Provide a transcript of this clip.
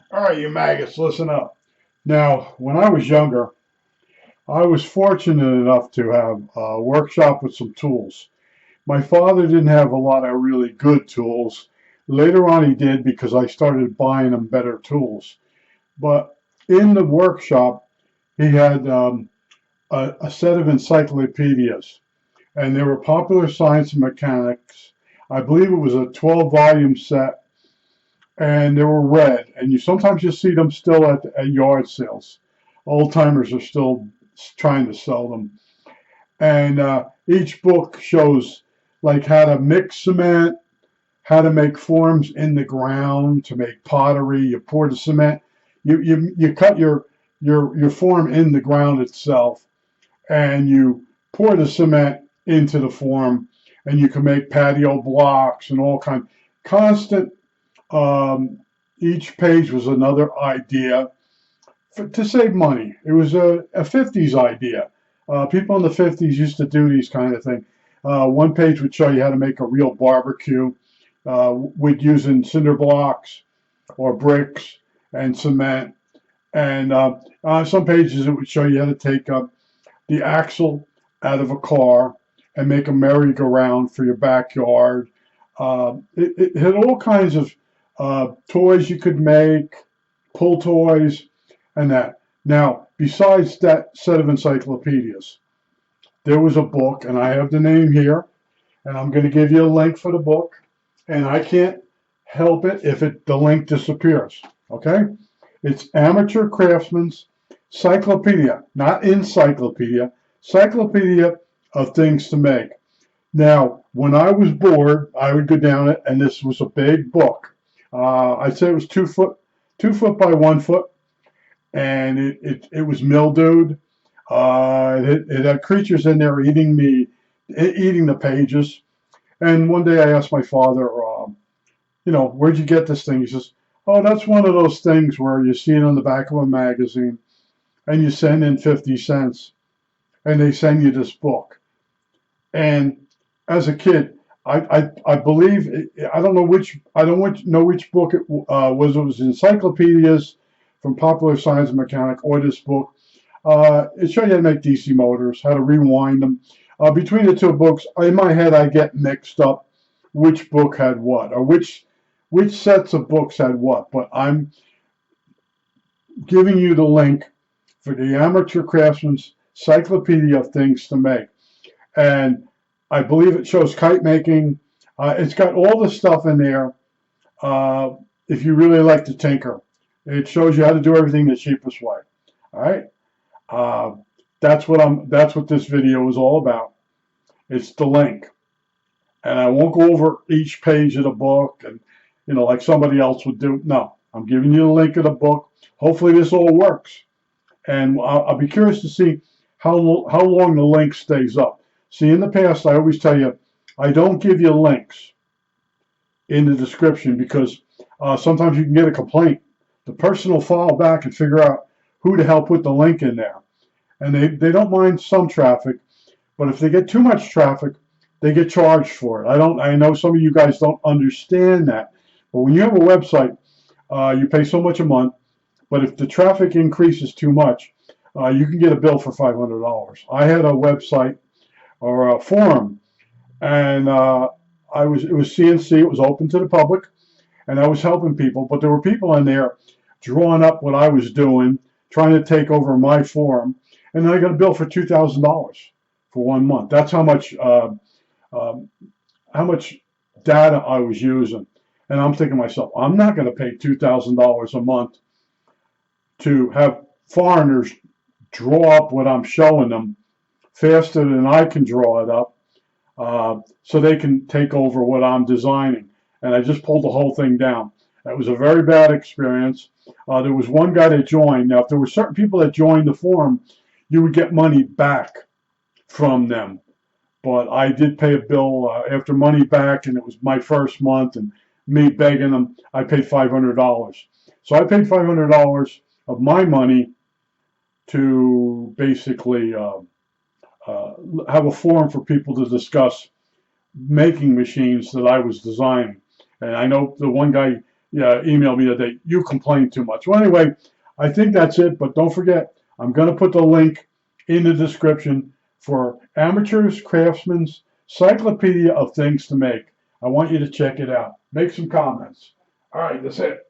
All right, you maggots, listen up. Now, when I was younger, I was fortunate enough to have a workshop with some tools. My father didn't have a lot of really good tools. Later on, he did because I started buying him better tools. But in the workshop, he had a set of encyclopedias, and they were popular science and mechanics. I believe it was a 12-volume set, and they were red. And you sometimes you see them still at yard sales. Old timers are still trying to sell them. And each book shows like how to mix cement, how to make forms in the ground to make pottery. You pour the cement, you cut your form in the ground itself, and you pour the cement into the form, and you can make patio blocks and all kind. Constant. Um, each page was another idea to save money. It was a 50s idea. People in the 50s used to do these kind of things. One page would show you how to make a real barbecue with using cinder blocks or bricks and cement. And on some pages it would show you how to take the axle out of a car and make a merry-go-round for your backyard. It had all kinds of toys you could make, pull toys, and that. Now, besides that set of encyclopedias, there was a book, and I have the name here, and I'm going to give you a link for the book, and I can't help it if the link disappears. Okay? It's Amateur Craftsman's Cyclopedia, not encyclopedia, Cyclopedia of Things to Make. Now, when I was bored, I would go down it, and this was a big book. I'd say it was 2 foot by 1 foot, and it was mildewed. It had creatures in there eating the pages. And one day I asked my father, where'd you get this thing? He says, oh, that's one of those things where you see it on the back of a magazine, and you send in 50 cents, and they send you this book. And as a kid, I believe I don't know which book it was. It was encyclopedias from Popular Science and Mechanic or this book. It showed you how to make DC motors, how to rewind them. Between the two books, in my head, I get mixed up which book had what, or which sets of books had what. But I'm giving you the link for the Amateur Craftsman's Cyclopedia of Things to Make. And I believe it shows kite making. It's got all the stuff in there. If you really like to tinker, it shows you how to do everything the cheapest way. All right. That's what this video is all about. It's the link, and I won't go over each page of the book and like somebody else would do. No, I'm giving you the link of the book. Hopefully this all works, and I'll be curious to see how long the link stays up. See, in the past, I always tell you, I don't give you links in the description because sometimes you can get a complaint. The person will fall back and figure out who the hell put the link in there. And they don't mind some traffic, but if they get too much traffic, they get charged for it. I know some of you guys don't understand that, but when you have a website, you pay so much a month, but if the traffic increases too much, you can get a bill for $500. I had a website or a forum, and it was CNC. It was open to the public, and I was helping people. But there were people in there drawing up what I was doing, trying to take over my forum, and then I got a bill for $2,000 for 1 month. That's how much data I was using. And I'm thinking to myself, I'm not going to pay $2,000 a month to have foreigners draw up what I'm showing them faster than I can draw it up, so they can take over what I'm designing. And I just pulled the whole thing down. That was a very bad experience. There was one guy that joined. Now, if there were certain people that joined the forum, you would get money back from them. But I did pay a bill after money back, and it was my first month, and me begging them, I paid $500. So I paid $500 of my money to basically have a forum for people to discuss making machines that I was designing. And I know the one guy yeah, emailed me the day you complain too much. Well, anyway, I think that's it. But don't forget, I'm going to put the link in the description for Amateurs Craftsman's Cyclopedia of Things to Make. I want you to check it out. Make some comments. All right, that's it.